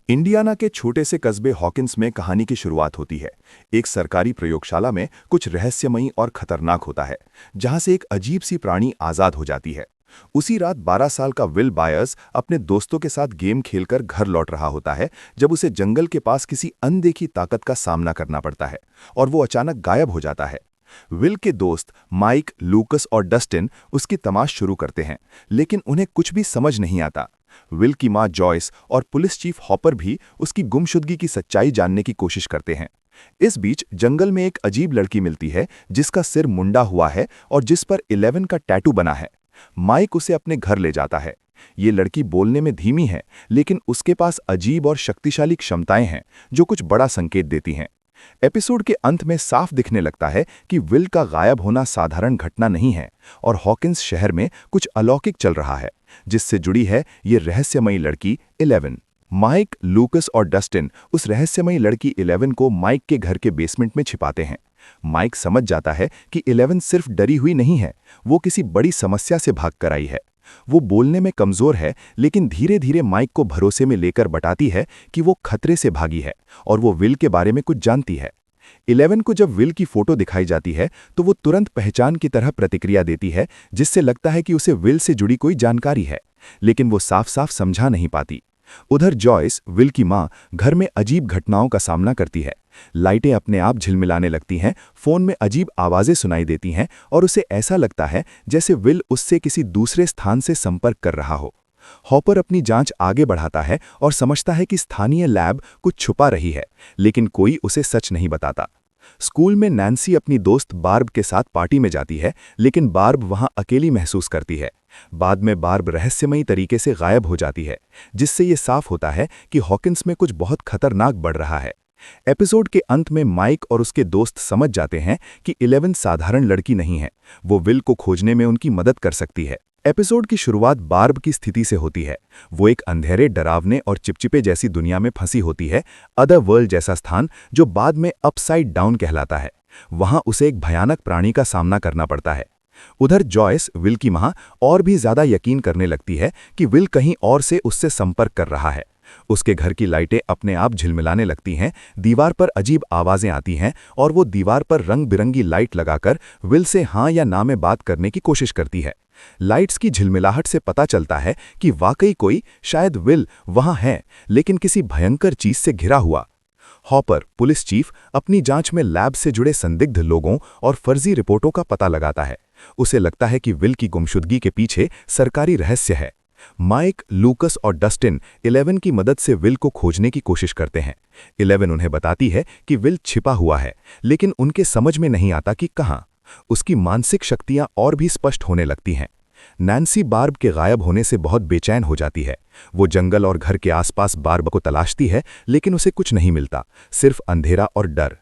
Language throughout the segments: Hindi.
इंडियाना के छोटे से कस्बे हॉकिंस में कहानी की शुरुआत होती है। एक सरकारी प्रयोगशाला में कुछ रहस्यमयी और खतरनाक होता है, जहां से एक अजीब सी प्राणी आजाद हो जाती है। उसी रात 12 साल का विल बायर्स अपने दोस्तों के साथ गेम खेलकर घर लौट रहा होता है, जब उसे जंगल के पास किसी अनदेखी ताकत का सामना करना पड़ता है और वो अचानक गायब हो जाता है। विल के दोस्त माइक, लूकस और डस्टिन उसकी तलाश शुरू करते हैं, लेकिन उन्हें कुछ भी समझ नहीं आता। विल की मां जॉयस और पुलिस चीफ हॉपर भी उसकी गुमशुदगी की सच्चाई जानने की कोशिश करते हैं। इस बीच जंगल में एक अजीब लड़की मिलती है जिसका सिर मुंडा हुआ है और जिस पर 11 का टैटू बना है। माइक उसे अपने घर ले जाता है। ये लड़की बोलने में धीमी है, लेकिन उसके पास अजीब और शक्तिशाली क्षमताएं हैं जो कुछ बड़ा संकेत देती हैं। एपिसोड के अंत में साफ दिखने लगता है कि विल का गायब होना साधारण घटना नहीं है और हॉकिंस शहर में कुछ अलौकिक चल रहा है, जिससे जुड़ी है ये रहस्यमयी लड़की 11। माइक, लूकस और डस्टिन उस रहस्यमयी लड़की 11 को माइक के घर के बेसमेंट में छिपाते हैं। माइक समझ जाता है कि 11 सिर्फ डरी हुई नहीं है, वो किसी बड़ी समस्या से भाग कर आई है। वो बोलने में कमजोर है, लेकिन धीरे धीरे माइक को भरोसे में लेकर बताती है कि वो खतरे से भागी है और वो विल के बारे में कुछ जानती है। 11 को जब विल की फोटो दिखाई जाती है तो वो तुरंत पहचान की तरह प्रतिक्रिया देती है, जिससे लगता है कि उसे विल से जुड़ी कोई जानकारी है, लेकिन वो साफ साफ समझा नहीं पाती। उधर जॉयस, विल की मां, घर में अजीब घटनाओं का सामना करती है। लाइटें अपने आप झिलमिलाने लगती हैं, फोन में अजीब आवाजें सुनाई देती हैं और उसे ऐसा लगता है जैसे विल उससे किसी दूसरे स्थान से संपर्क कर रहा हो। हॉपर अपनी जांच आगे बढ़ाता है और समझता है कि स्थानीय लैब कुछ छुपा रही है, लेकिन कोई उसे सच नहीं बताता। स्कूल में नैन्सी अपनी दोस्त बार्ब के साथ पार्टी में जाती है, लेकिन बार्ब वहां अकेली महसूस करती है। बाद में बार्ब रहस्यमयी तरीके से गायब हो जाती है, जिससे ये साफ होता है कि हॉकिंस में कुछ बहुत खतरनाक बढ़ रहा है। एपिसोड के अंत में माइक और उसके दोस्त समझ जाते हैं कि 11 साधारण लड़की नहीं है, वो विल को खोजने में उनकी मदद कर सकती है। एपिसोड की शुरुआत बार्ब की स्थिति से होती है। वो एक अंधेरे, डरावने और चिपचिपे जैसी दुनिया में फंसी होती है, अदर वर्ल्ड जैसा स्थान जो बाद में अपसाइड डाउन कहलाता है। वहां उसे एक भयानक प्राणी का सामना करना पड़ता है। उधर जॉयस, विल की मां, और भी ज्यादा यकीन करने लगती है कि विल कहीं और से उससे संपर्क कर रहा है। उसके घर की लाइटें अपने आप झिलमिलाने लगती हैं, दीवार पर अजीब आवाजें आती हैं और वो दीवार पर रंग बिरंगी लाइट लगाकर विल से हाँ या ना में बात करने की कोशिश करती है। लाइट्स की झिलमिलाहट से पता चलता है कि वाकई कोई, शायद विल, वहां है, लेकिन किसी भयंकर चीज से घिरा हुआ। हॉपर, पुलिस चीफ, अपनी जांच में लैब से जुड़े संदिग्ध लोगों और फर्जी रिपोर्टों का पता लगाता है। उसे लगता है कि विल की गुमशुदगी के पीछे सरकारी रहस्य है। माइक, लूकस और डस्टिन 11 की मदद से विल को खोजने की कोशिश करते हैं। 11 उन्हें बताती है कि विल छिपा हुआ है, लेकिन उनके समझ में नहीं आता कि कहाँ। उसकी मानसिक शक्तियां और भी स्पष्ट होने लगती हैं। नैन्सी बार्ब के गायब होने से बहुत बेचैन हो जाती है। वो जंगल और घर के आसपास बार्ब को तलाशती है, लेकिन उसे कुछ नहीं मिलता, सिर्फ अंधेरा और डर।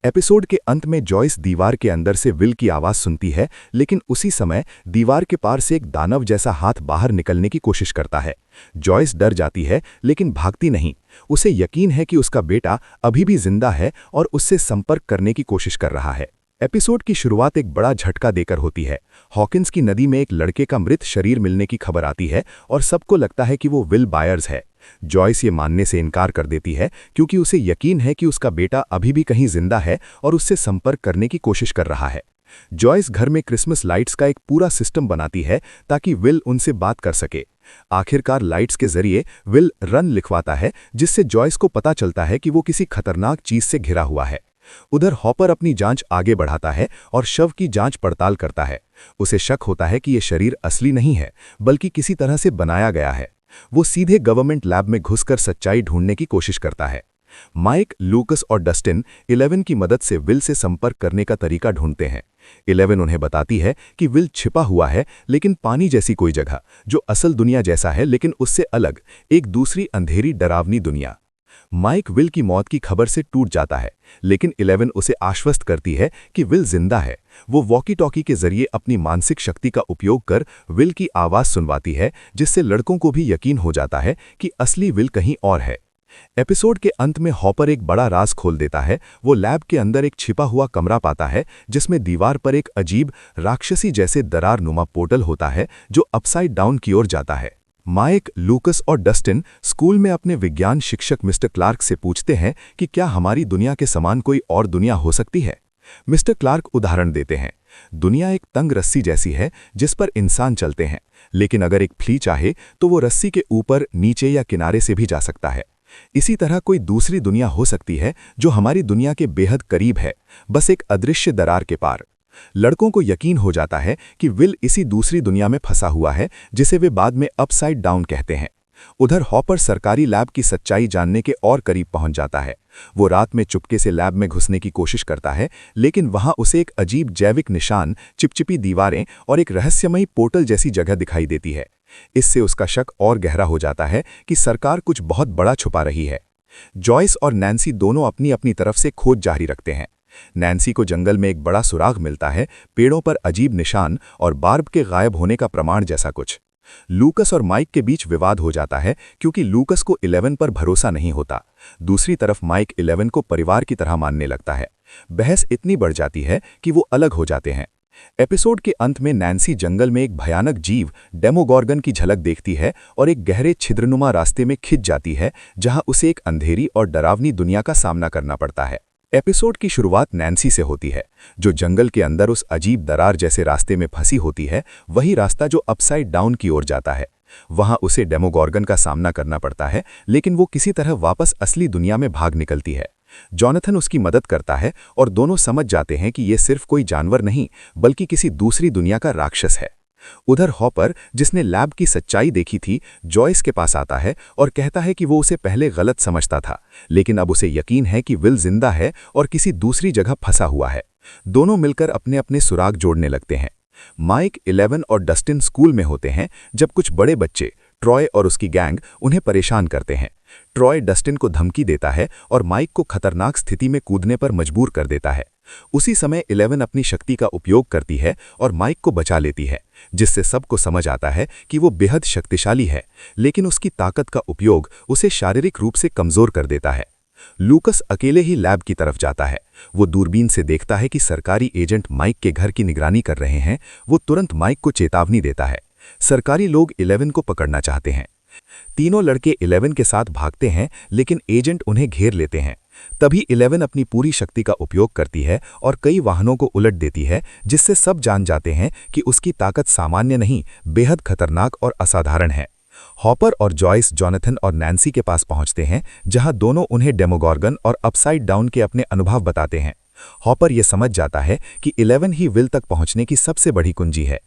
एपिसोड के अंत में जॉयस दीवार के अंदर से विल की आवाज सुनती है, लेकिन उसी समय दीवार के पार से एक दानव जैसा हाथ बाहर निकलने की कोशिश करता है। जॉयस डर जाती है, लेकिन भागती नहीं। उसे यकीन है कि उसका बेटा अभी भी जिंदा है और उससे संपर्क करने की कोशिश कर रहा है। एपिसोड की शुरुआत एक बड़ा झटका देकर होती है। हॉकिंस की नदी में एक लड़के का मृत शरीर मिलने की खबर आती है और सबको लगता है कि वो विल बायर्स है। जॉयस ये मानने से इनकार कर देती है, क्योंकि उसे यकीन है कि उसका बेटा अभी भी कहीं जिंदा है और उससे संपर्क करने की कोशिश कर रहा है। जॉयस घर में क्रिसमस लाइट्स का एक पूरा सिस्टम बनाती है ताकि विल उनसे बात कर सके। आखिरकार लाइट्स के जरिए विल रन लिखवाता है, जिससे जॉयस को पता चलता है कि वो किसी खतरनाक चीज से घिरा हुआ है। उधर हॉपर अपनी जांच आगे बढ़ाता है और शव की जांच पड़ताल करता है। उसे शक होता है कि यह शरीर असली नहीं है, बल्कि किसी तरह से बनाया गया है। वो सीधे गवर्नमेंट लैब में घुसकर सच्चाई ढूंढने की कोशिश करता है। माइक, लूकस और डस्टिन 11 की मदद से विल से संपर्क करने का तरीका ढूंढते हैं। 11 उन्हें बताती है कि विल छिपा हुआ है, लेकिन पानी जैसी कोई जगह, जो असल दुनिया जैसा है लेकिन उससे अलग, एक दूसरी अंधेरी, डरावनी दुनिया। माइक विल की मौत की खबर से टूट जाता है, लेकिन 11 उसे आश्वस्त करती है कि विल जिंदा है। वो वॉकी टॉकी के जरिए अपनी मानसिक शक्ति का उपयोग कर विल की आवाज सुनवाती है, जिससे लड़कों को भी यकीन हो जाता है कि असली विल कहीं और है। एपिसोड के अंत में हॉपर एक बड़ा राज खोल देता है। वो लैब के अंदर एक छिपा हुआ कमरा पाता है, जिसमें दीवार पर एक अजीब, राक्षसी जैसे दरार नुमा पोर्टल होता है जो अपसाइड डाउन की ओर जाता है। माइक, लूकस और डस्टिन स्कूल में अपने विज्ञान शिक्षक मिस्टर क्लार्क से पूछते हैं कि क्या हमारी दुनिया के समान कोई और दुनिया हो सकती है। मिस्टर क्लार्क उदाहरण देते हैं, दुनिया एक तंग रस्सी जैसी है जिस पर इंसान चलते हैं, लेकिन अगर एक फ्ली चाहे तो वो रस्सी के ऊपर, नीचे या किनारे से भी जा सकता है। इसी तरह कोई दूसरी दुनिया हो सकती है जो हमारी दुनिया के बेहद करीब है, बस एक अदृश्य दरार के पार। लड़कों को यकीन हो जाता है कि विल इसी दूसरी दुनिया में फंसा हुआ है जिसे वे बाद में अपसाइड डाउन कहते हैं। उधर हॉपर सरकारी लैब की सच्चाई जानने के और करीब पहुंच जाता है। वो रात में चुपके से लैब में घुसने की कोशिश करता है, लेकिन वहां उसे एक अजीब जैविक निशान, चिपचिपी दीवारें और एक रहस्यमयी पोर्टल जैसी जगह दिखाई देती है। इससे उसका शक और गहरा हो जाता है कि सरकार कुछ बहुत बड़ा छुपा रही है। जॉयस और नैन्सी दोनों अपनी अपनी तरफ से खोज जारी रखते हैं। नैन्सी को जंगल में एक बड़ा सुराग मिलता है, पेड़ों पर अजीब निशान और बार्ब के गायब होने का प्रमाण जैसा कुछ। लूकस और माइक के बीच विवाद हो जाता है क्योंकि लूकस को 11 पर भरोसा नहीं होता। दूसरी तरफ माइक 11 को परिवार की तरह मानने लगता है। बहस इतनी बढ़ जाती है कि वो अलग हो जाते हैं। एपिसोड के अंत में नैन्सी जंगल में एक भयानक जीव डेमोगॉर्गन की झलक देखती है और एक गहरे छिद्रनुमा रास्ते में खिंच जाती है जहां उसे एक अंधेरी और डरावनी दुनिया का सामना करना पड़ता है। एपिसोड की शुरुआत नैन्सी से होती है, जो जंगल के अंदर उस अजीब दरार जैसे रास्ते में फंसी होती है, वही रास्ता जो अपसाइड डाउन की ओर जाता है। वहां उसे डेमोगॉर्गन का सामना करना पड़ता है, लेकिन वो किसी तरह वापस असली दुनिया में भाग निकलती है। जॉनथन उसकी मदद करता है और दोनों समझ जाते हैं कि ये सिर्फ कोई जानवर नहीं, बल्कि किसी दूसरी दुनिया का राक्षस है। उधर हॉपर, जिसने लैब की सच्चाई देखी थी, जॉयस के पास आता है और कहता है कि वो उसे पहले गलत समझता था, लेकिन अब उसे यकीन है कि विल जिंदा है और किसी दूसरी जगह फंसा हुआ है। दोनों मिलकर अपने अपने सुराग जोड़ने लगते हैं। माइक, 11 और डस्टिन स्कूल में होते हैं जब कुछ बड़े बच्चे, ट्रॉय और उसकी गैंग, उन्हें परेशान करते हैं। ट्रॉय डस्टिन को धमकी देता है और माइक को खतरनाक स्थिति में कूदने पर मजबूर कर देता है। उसी समय 11 अपनी शक्ति का उपयोग करती है और माइक को बचा लेती है, जिससे सबको समझ आता है कि वो बेहद शक्तिशाली है, लेकिन उसकी ताकत का उपयोग उसे शारीरिक रूप से कमजोर कर देता है। लूकस अकेले ही लैब की तरफ जाता है। वो दूरबीन से देखता है कि सरकारी एजेंट माइक के घर की निगरानी कर रहे हैं। वो तुरंत माइक को चेतावनी देता है। सरकारी लोग 11 को पकड़ना चाहते हैं। तीनों लड़के 11 के साथ भागते हैं, लेकिन एजेंट उन्हें घेर लेते हैं। तभी 11 अपनी पूरी शक्ति का उपयोग करती है और कई वाहनों को उलट देती है, जिससे सब जान जाते हैं कि उसकी ताकत सामान्य नहीं, बेहद खतरनाक और असाधारण है। हॉपर और जॉयस जॉनथन और नैन्सी के पास पहुंचते हैं, जहां दोनों उन्हें डेमोगॉर्गन और अपसाइड डाउन के अपने अनुभव बताते हैं। हॉपर यह समझ जाता है कि 11 ही विल तक पहुंचने की सबसे बड़ी कुंजी है।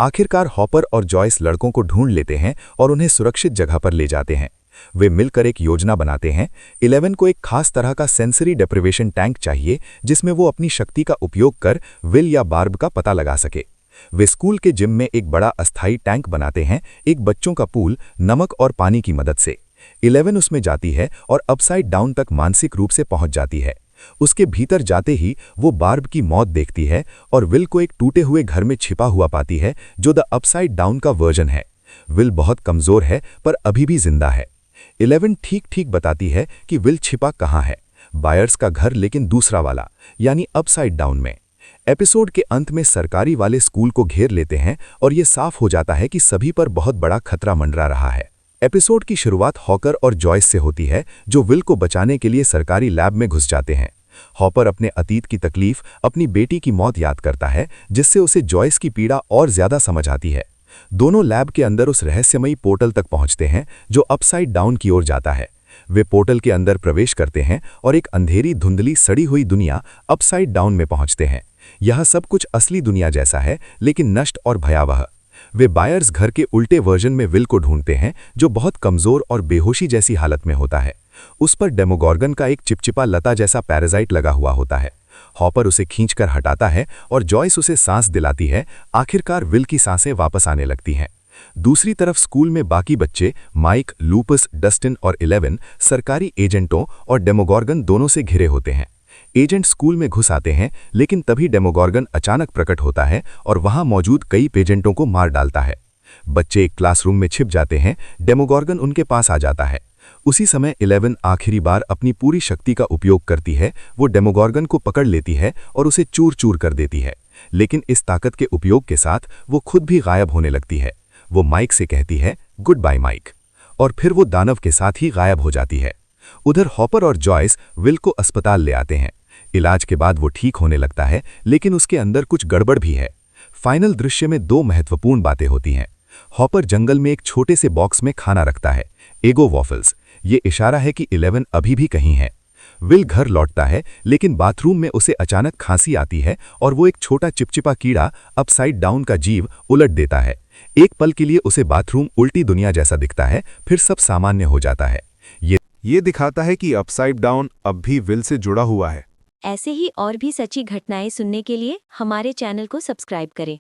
आखिरकार हॉपर और जॉयस लड़कों को ढूंढ लेते हैं और उन्हें सुरक्षित जगह पर ले जाते हैं। वे मिलकर एक योजना बनाते हैं। 11 को एक खास तरह का सेंसरी डेप्रिवेशन टैंक चाहिए, जिसमें वो अपनी शक्ति का उपयोग कर विल या बार्ब का पता लगा सके। वे स्कूल के जिम में एक बड़ा अस्थायी टैंक बनाते हैं, एक बच्चों का पूल, नमक और पानी की मदद से। 11 उसमें जाती है और अपसाइड डाउन तक मानसिक रूप से पहुंच जाती है। उसके भीतर जाते ही वो बार्ब की मौत देखती है और विल को एक टूटे हुए घर में छिपा हुआ पाती है, जो द अपसाइड डाउन का वर्जन है। विल बहुत कमजोर है पर अभी भी जिंदा है। 11 ठीक ठीक बताती है कि विल छिपा कहाँ है। बायर्स का घर, लेकिन दूसरा वाला, यानी अपसाइड डाउन में। एपिसोड के अंत में सरकारी वाले स्कूल को घेर लेते हैं और यह साफ हो जाता है कि सभी पर बहुत बड़ा खतरा मंडरा रहा है। एपिसोड की शुरुआत हॉकर और जॉयस से होती है, जो विल को बचाने के लिए सरकारी लैब में घुस जाते हैं। हॉपर अपने अतीत की तकलीफ, अपनी बेटी की मौत याद करता है, जिससे उसे जॉयस की पीड़ा और ज्यादा समझ आती है। दोनों लैब के अंदर उस रहस्यमयी पोर्टल तक पहुंचते हैं जो अपसाइड डाउन की ओर जाता है। वे पोर्टल के अंदर प्रवेश करते हैं और एक अंधेरी, धुंधली, सड़ी हुई दुनिया अपसाइड डाउन में पहुंचते हैं। यह सब कुछ असली दुनिया जैसा है, लेकिन नष्ट और भयावह। वे बायर्स घर के उल्टे वर्जन में विल को ढूंढते हैं, जो बहुत कमजोर और बेहोशी जैसी हालत में होता है। उस पर डेमोगॉर्गन का एक चिपचिपा लता जैसा पैरासाइट लगा हुआ होता है। हॉपर उसे खींचकर हटाता है और जॉयस उसे सांस दिलाती है। आखिरकार विल की सांसें वापस आने लगती हैं। दूसरी तरफ स्कूल में बाकी बच्चे, माइक, लूपस, डस्टिन और 11 सरकारी एजेंटों और डेमोगॉर्गन दोनों से घिरे होते हैं। एजेंट स्कूल में घुस आते हैं, लेकिन तभी डेमोगॉर्गन अचानक प्रकट होता है और वहां मौजूद कई एजेंटों को मार डालता है। बच्चे एक क्लासरूम में छिप जाते हैं। डेमोगॉर्गन उनके पास आ जाता है। उसी समय 11 आखिरी बार अपनी पूरी शक्ति का उपयोग करती है। वो डेमोगॉर्गन को पकड़ लेती है और उसे चूर चूर कर देती है, लेकिन इस ताकत के उपयोग के साथ वो खुद भी गायब होने लगती है। वो माइक से कहती है गुड बाय माइक, और फिर वो दानव के साथ ही गायब हो जाती है। उधर हॉपर और जॉयस विल को अस्पताल ले आते हैं। इलाज के बाद वो ठीक होने लगता है, लेकिन उसके अंदर कुछ गड़बड़ भी है। फाइनल दृश्य में दो महत्वपूर्ण बातें होती हैं। हॉपर जंगल में एक छोटे से बॉक्स में खाना रखता है, एगो वॉफल्स। ये इशारा है कि 11 अभी भी कहीं है। विल घर लौटता है, लेकिन बाथरूम में उसे अचानक खांसी आती है और वो एक छोटा चिपचिपा कीड़ा अपसाइड डाउन का जीव उलट देता है। एक पल के लिए उसे बाथरूम उल्टी दुनिया जैसा दिखता है, फिर सब सामान्य हो जाता है। ये दिखाता है कि अपसाइड डाउन अब भी विल से जुड़ा हुआ है। ऐसे ही और भी सच्ची घटनाएं सुनने के लिए हमारे चैनल को सब्सक्राइब करें।